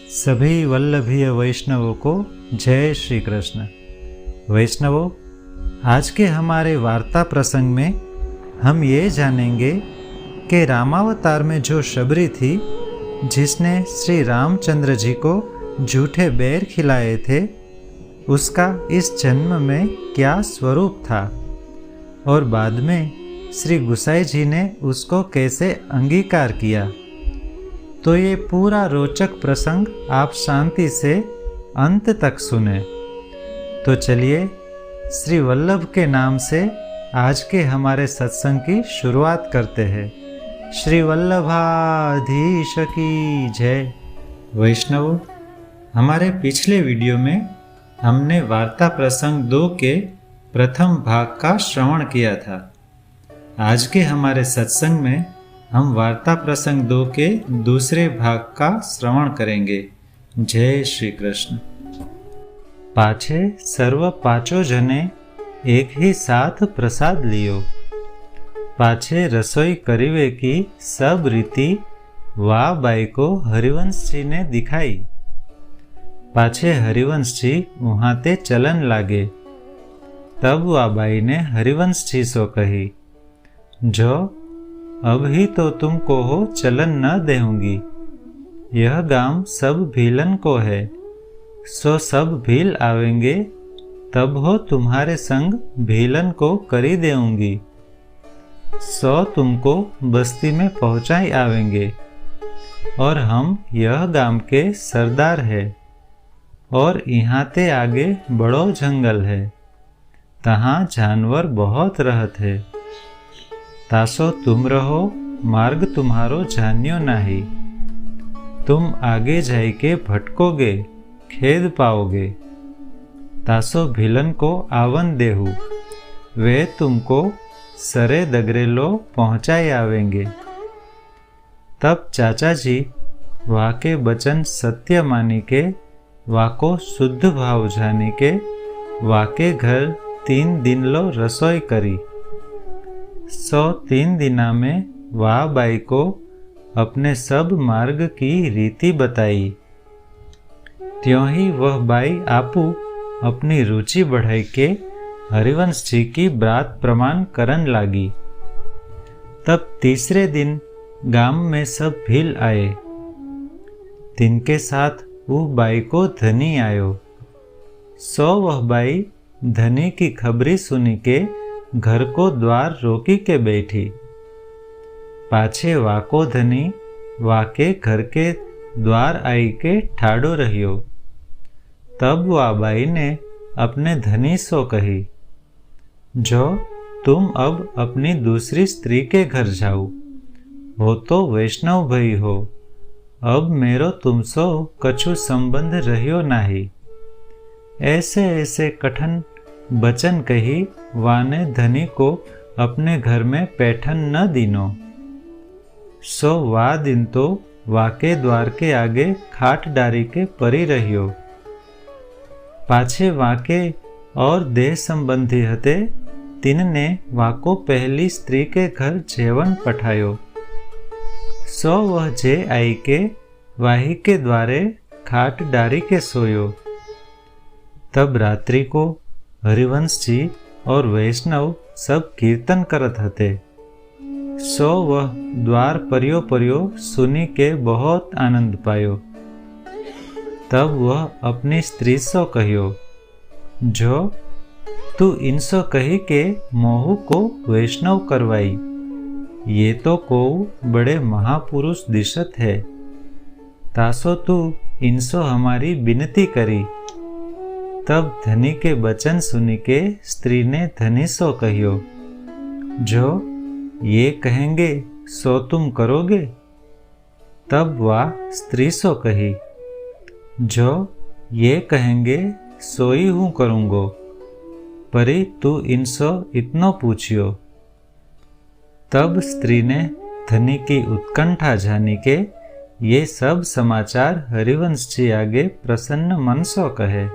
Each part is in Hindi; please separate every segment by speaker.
Speaker 1: सभी वल्लभीय वैष्णवों को जय श्री कृष्ण। वैष्णवों, आज के हमारे वार्ता प्रसंग में हम ये जानेंगे कि रामावतार में जो शबरी थी जिसने श्री रामचंद्र जी को झूठे बेर खिलाए थे, उसका इस जन्म में क्या स्वरूप था और बाद में श्री गुसाई जी ने उसको कैसे अंगीकार किया। तो ये पूरा रोचक प्रसंग आप शांति से अंत तक सुने। तो चलिए श्री वल्लभ के नाम से आज के हमारे सत्संग की शुरुआत करते हैं। श्री वल्लभाधीश की जय। वैष्णवों, हमारे पिछले वीडियो में हमने वार्ता प्रसंग 2 के प्रथम भाग का श्रवण किया था। आज के हमारे सत्संग में हम वार्ता प्रसंग 2 के दूसरे भाग का श्रवण करेंगे। जय श्री कृष्ण। पाछे सर्व पांचों जने एक ही साथ प्रसाद लियो, पाछे रसोई करीवे की सब रीति वाह बाई को हरिवंश जी ने दिखाई। पाछे हरिवंश जी वहां ते चलन लागे, तब वाह बाई ने हरिवंश जी सो कही, जो अब ही तो तुमको हो चलन न देऊंगी। यह गांव सब भीलन को है, सो सब भील आवेंगे, तब हो तुम्हारे संग भीलन को करी देऊंगी। सो तुमको बस्ती में पहुंचाई आवेंगे, और हम यह गांव के सरदार है, और यहाँ ते आगे बड़ो जंगल है, तहाँ जानवर बहुत रहत है। तासो तुम रहो, मार्ग तुम्हारो जान्यो नाही। तुम आगे जाई के भटकोगे, खेद पाओगे। तासो भिलन को आवन देहु, वे तुमको सरे दगरेलो पहुंचाई आवेंगे। तब चाचा जी वाके बचन सत्य मानी के, वाको शुद्ध भाव जानी के, वाके घर 3 दिन लो रसोई करी। 3 दिना में वाह बाई को अपने सब मार्ग की रीति बताई। त्यों ही वह बाई आपू अपनी रुचि बढ़ाई के हरिवंश जी की बात प्रमाण करन लागी। तब तीसरे दिन गांव में सब भील आए। तिनके साथ वो बाई को धनी आयो। वह बाई धनी की खबरी सुनी के घर को द्वार रोकी के बैठी। पाछे वाको धनी वाके घर के द्वार आई के ठाड़ो रहियो। तब वा बाई ने अपने धनी सो कही, जो तुम अब अपनी दूसरी स्त्री के घर जाओ, हो तो वैष्णव भई हो, अब मेरो तुमसो कछु संबंध रहियो नाही। ऐसे ऐसे कठन बचन कही वाने धनी को अपने घर में पैठन न दीनो। वा दिन तो वाके द्वार के आगे खाट डारी के परी रहियो। पाछे वाके और देह संबंधी हते, तिनने वाको पहली स्त्री के घर जेवन पठायो। वह जे आई के वाही के द्वारे खाट डारी के सोयो। तब रात्रि को हरिवंश जी और वैष्णव सब कीर्तन करत हते। वह द्वार परियो परियो सुनी के बहुत आनंद पायो। तब वह अपनी स्त्री सो कहियो, जो तू इनसो कही के मोहू को वैष्णव करवाई। ये तो को बड़े महापुरुष दिशत है, तासो तू इनसो हमारी विनती करी। तब धनी के बचन सुनी के स्त्री ने धनी सो कहियो, जो ये कहेंगे सो तुम करोगे। तब वह स्त्री सो कही, जो ये कहेंगे सो ही हूँ करूँगो, परी तू इनसो इतनो पूछियो। तब स्त्री ने धनी की उत्कंठा जानी के ये सब समाचार हरिवंश जी आगे प्रसन्न मन सो कहे,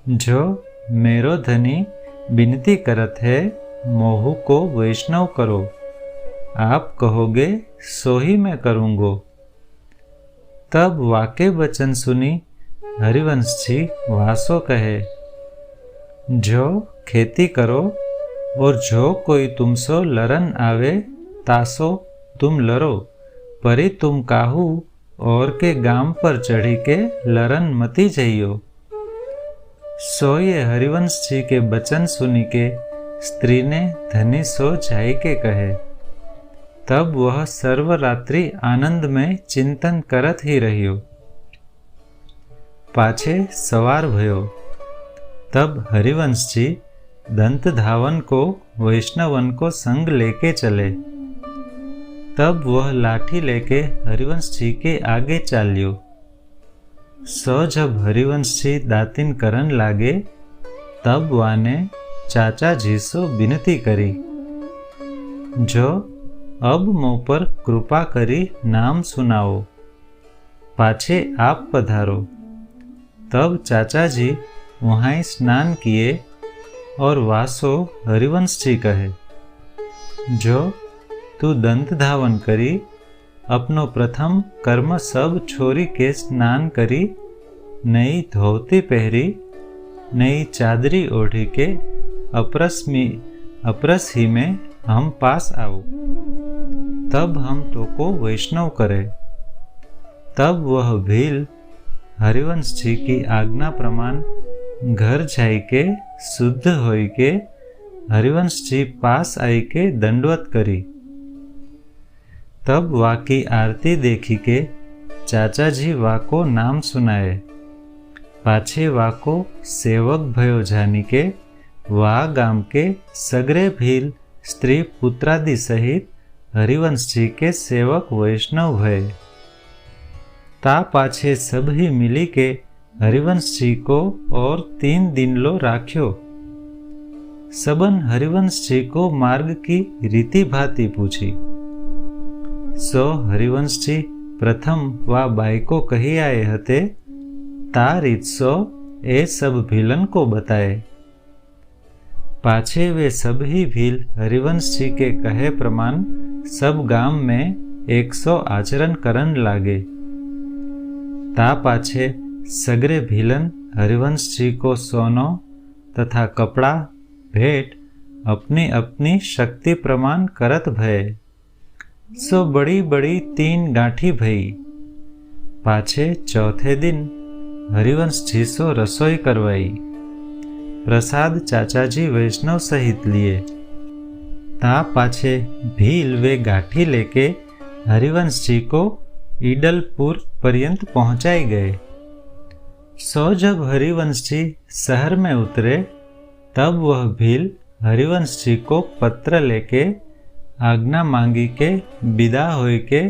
Speaker 1: जो मेरो धनी विनती करत है, मोहू को वैष्णव करो। आप कहोगे सो ही मैं करूँगो। तब वाके बचन सुनी हरिवंश जी वासो कहे, जो खेती करो और जो कोई तुमसो लरन आवे तासो तुम लरो, परी तुम काहू और के गाम पर चढ़ी के लरन मती जइयो। सो ये हरिवंश जी के बचन सुनी के स्त्री ने धनी सो जाई के कहे। तब वह सर्वरात्रि आनंद में चिंतन करत ही रहियो। पाछे सवार भयो। तब हरिवंश जी दंत धावन को वैष्णवन को संग लेके चले। तब वह लाठी लेके हरिवंश जी के आगे चाल्यो। सो जब हरिवंश जी दातिन करन लागे, तब वाने चाचा जी सो विनती करी, जो अब मुँह पर कृपा करी नाम सुनाओ, पाछे आप पधारो। तब चाचा जी वहाँ स्नान किए और वासो हरिवंश जी कहे, जो तू दंत धावन करी अपनो प्रथम कर्म सब छोरी के स्नान करी, नई धोती पहरी, नई चादरी ओढ़ी के अपरस ही में हम पास आओ, तब हम तो को वैष्णव करे। तब वह भील हरिवंश जी की आज्ञा प्रमाण घर जाई के शुद्ध होई के हरिवंश जी पास आई के दंडवत करी। तब वाकी आरती देखी के चाचा जी वाको नाम सुनाए। पाछे वाको सेवक भयो जानी के वा गाम के सगरे भील स्त्री पुत्रादि सहित हरिवंश जी के सेवक वैष्णव भये। ता पाछे सब ही मिली के हरिवंश जी को और 3 दिन लो राख्यो। सबन हरिवंश जी को मार्ग की रीति भांति पूछी। सो हरिवंश जी प्रथम वा बाई को कही आए हते, ता रीत सो ए सब भीलन को बताए। पाछे वे सब ही भील हरिवंश जी के कहे प्रमाण सब गाम में 100 आचरण करन लागे। ता पाछे सगरे भीलन हरिवंश जी को सोनो तथा कपड़ा भेंट अपनी अपनी शक्ति प्रमाण करत भये। सो बड़ी बड़ी 3 गांठी भई। पाछे चौथे दिन हरिवंश जी सो रसोई करवाई। प्रसाद चाचा जी वैष्णव सहित लिए। ता पाछे भील वे गांठी लेके हरिवंश जी को ईडलपुर पर्यंत पहुंचाई गए। सो जब हरिवंश जी शहर में उतरे, तब वह भील हरिवंश जी को पत्र लेके आज्ञा मांगी के विदा होई के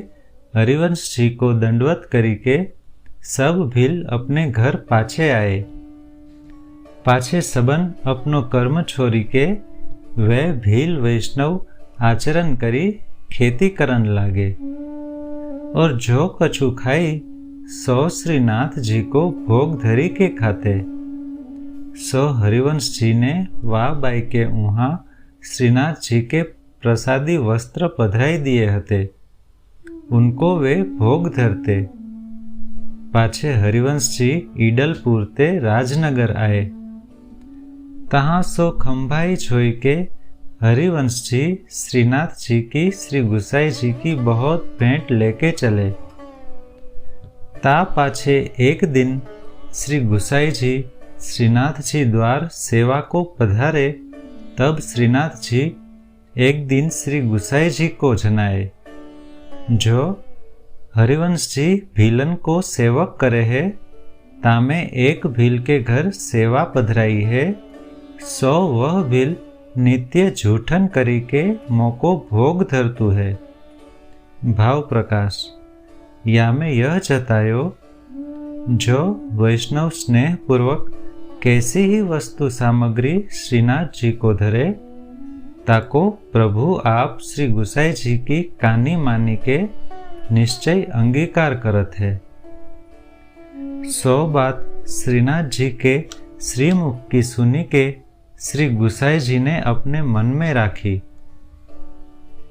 Speaker 1: हरिवंश जी को दंडवत करी के सब भील अपने घर पाछे आए। पाछे सबन अपनो कर्म छोरी के वे भील वैष्णव आचरण करी खेती करन लागे। और जो कछु खाई सो श्रीनाथ जी को भोग धरी के खाते। सो हरिवंश जी ने वाह बाई के उहाँ श्रीनाथ जी के प्रसादी वस्त्र पधराई दिए हते, उनको वे भोग धरते। पाछे हरिवंश जी ईडलपुर ते राजनगर आए। तहाँ सो खंभाई छोई के हरिवंश जी श्रीनाथ जी की श्री गुसाई जी की बहुत भेंट लेके चले। ता पाछे एक दिन श्री गुसाई जी श्रीनाथ जी द्वार सेवा को पधारे। तब श्रीनाथ जी एक दिन श्री गुसाई जी को जनाए, जो हरिवंश जी भीलन को सेवक करे है, तामे एक भील के घर सेवा पधराई है। सो वह भील नित्य झूठन करी के मोको भोग धरतु है। भाव प्रकाश या में यह जतायो, जो वैष्णव स्नेह पूर्वक कैसी ही वस्तु सामग्री श्रीनाथ जी को धरे, ताको प्रभु आप श्री गुसाई जी की कानी मानी के निश्चय अंगीकार करत है। सो बात श्रीनाथ जी के श्रीमुख की सुनी के श्री गुसाई जी ने अपने मन में राखी।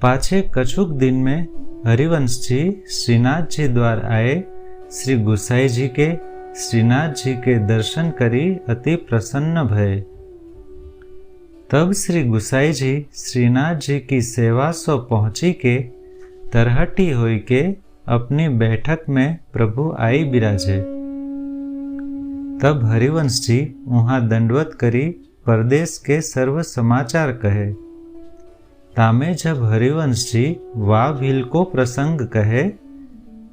Speaker 1: पाछे कछुक दिन में हरिवंश जी श्रीनाथ जी द्वार आए श्री गुसाई जी के श्रीनाथ जी के दर्शन करी अति प्रसन्न भये। तब श्री गुसाई जी श्रीनाथ जी की सेवा सो पहुँची के तरहटी होई के अपनी बैठक में प्रभु आई बिराजे। तब हरिवंश जी वहाँ दंडवत करी परदेश के सर्व समाचार कहे। तामे जब हरिवंश जी वाह भील को प्रसंग कहे,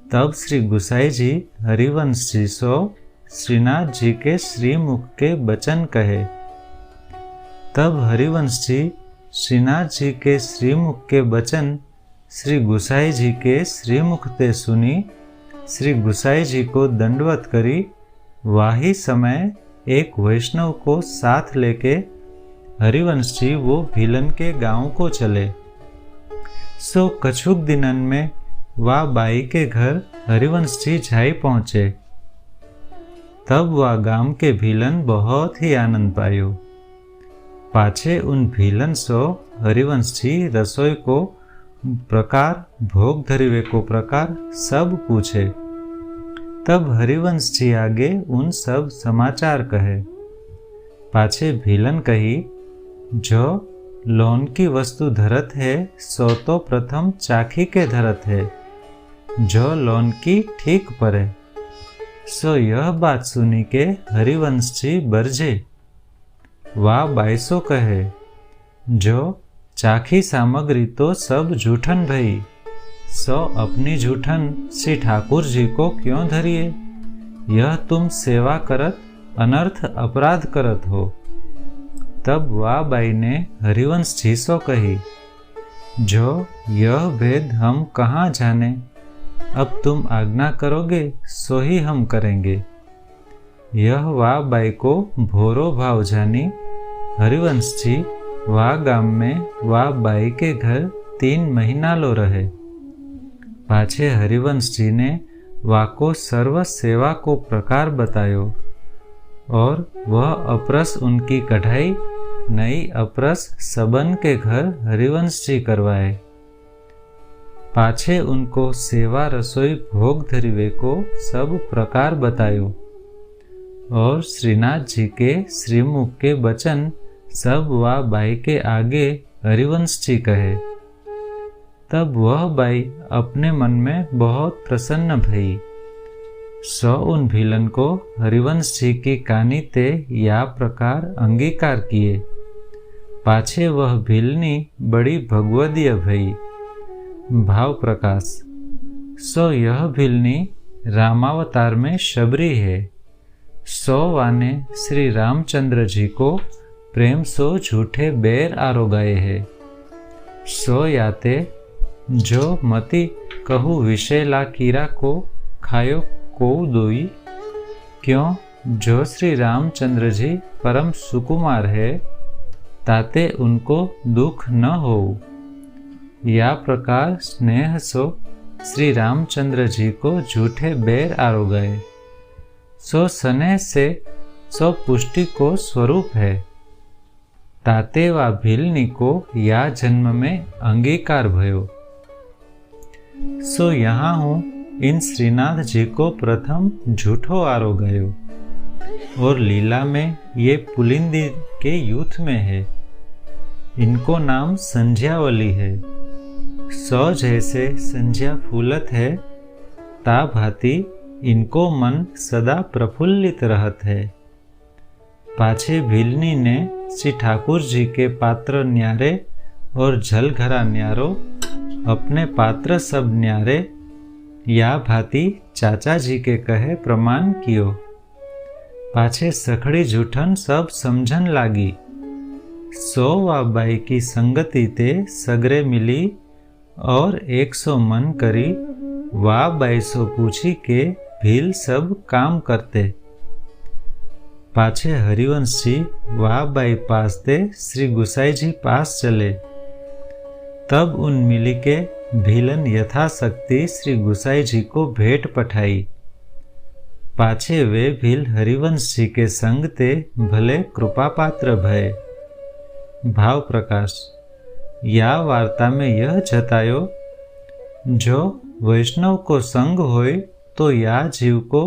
Speaker 1: तब श्री गुसाई जी हरिवंश जी सो श्रीनाथ जी के श्रीमुख के बचन कहे। तब हरिवंश जी श्रीनाथ जी के श्रीमुख के बचन श्री गुसाई जी के श्रीमुख ते सुनी श्री गुसाई जी को दंडवत करी। वाही समय एक वैष्णव को साथ लेके हरिवंश जी वो भीलन के गांव को चले। सो कछुक दिनन में वह बाई के घर हरिवंश जी जाई पहुँचे। तब वह गांव के भीलन बहुत ही आनंद पायो। पाछे उन भीलन सो हरिवंश जी रसोई को प्रकार भोग धरिवे को प्रकार सब पूछे। तब हरिवंश जी आगे उन सब समाचार कहे। पाछे भीलन कही, जो लोन की वस्तु धरत है सो तो प्रथम चाखी के धरत है, जो लोन की ठीक परे। सो यह बात सुनी के हरिवंश जी बरजे। वाह बाईसो कहे, जो चाखी सामग्री तो सब जूठन भई, सो अपनी जूठन श्री ठाकुर जी को क्यों धरिए? यह तुम सेवा करत अनर्थ अपराध करत हो। तब वाह बाई ने हरिवंश जी सो कही, जो यह भेद हम कहाँ जाने, अब तुम आज्ञा करोगे सो ही हम करेंगे। यह वाह बाई को भोरो भाव जानी हरिवंश जी वाह गाम में वाह बाई के घर 3 महीना लो रहे। पाछे हरिवंश जी ने वाह को सर्व सेवा को प्रकार बतायो और वह अपरस उनकी कढ़ाई नई अपरस सबन के घर हरिवंश जी करवाए। पाछे उनको सेवा रसोई भोग धरिवे को सब प्रकार बतायो और श्रीनाथ जी के श्रीमुख के बचन सब वह बाई के आगे हरिवंश जी कहे। तब वह बाई अपने मन में बहुत प्रसन्न भई। सो उन भीलन को हरिवंश जी की कानी ते या प्रकार अंगीकार किए। पाछे वह भीलनी बड़ी भगवदीय भई। भाव प्रकाश। सो यह भीलनी रामावतार में शबरी है। सो वाने श्री रामचंद्र जी को प्रेम सो झूठे बैर आरोगाए है। सो याते जो मति कहू विषय ला कीरा को खायो को दोई, क्यों जो श्री रामचंद्र जी परम सुकुमार है, ताते उनको दुख न हो। या प्रकार स्नेह सो श्री रामचंद्र जी को झूठे बैर आरोगाए। सो स्नेह से सो पुष्टि को स्वरूप है, ताते वा भीलनी को या जन्म में अंगीकार भयो। सो यहाँ हूँ इन श्रीनाथ जी को प्रथम झूठो आरोगायो और लीला में ये पुलिंदी के यूथ में है। इनको नाम संध्यावली है। सो जैसे संध्या फूलत है, ता भांति इनको मन सदा प्रफुल्लित रहत है। पाछे भीलनी ने श्री ठाकुर जी के पात्र न्यारे और जलघरा न्यारो, अपने पात्र सब न्यारे, या भांति चाचा जी के कहे प्रमाण कियो। पाछे सखड़ी जूठन सब समझन लागी। सो वा बाई की संगति ते सगरे मिली और 100 मन करी। वा बाई सो पूछी के भील सब काम करते। पाछे हरिवंश जी वाह बाई पास ते श्री गुसाई जी पास चले। तब उन मिली के भीलन यथाशक्ति श्री गुसाई जी को भेंट पठाई। पाछे वे भील हरिवंश जी के संग ते भले कृपा पात्र भय। भाव प्रकाश। या वार्ता में यह जतायो, जो वैष्णव को संग होय तो या जीव को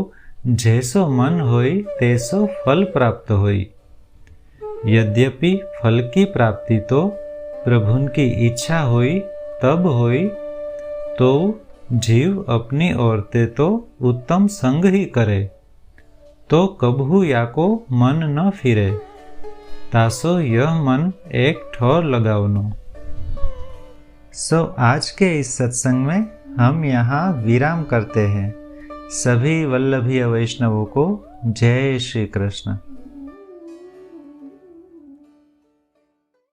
Speaker 1: जैसो मन होई तैसो फल प्राप्त होई। यद्यपि फल की प्राप्ति तो प्रभुन की इच्छा हुई तब हुई, तो जीव अपनी औरते तो उत्तम संग ही करे, तो कबहू या को मन न फिरे, तासो यह मन एक ठोर लगावनो। आज के इस सत्संग में हम यहाँ विराम करते हैं। सभी वल्लभीय वैष्णवों को जय श्री कृष्ण।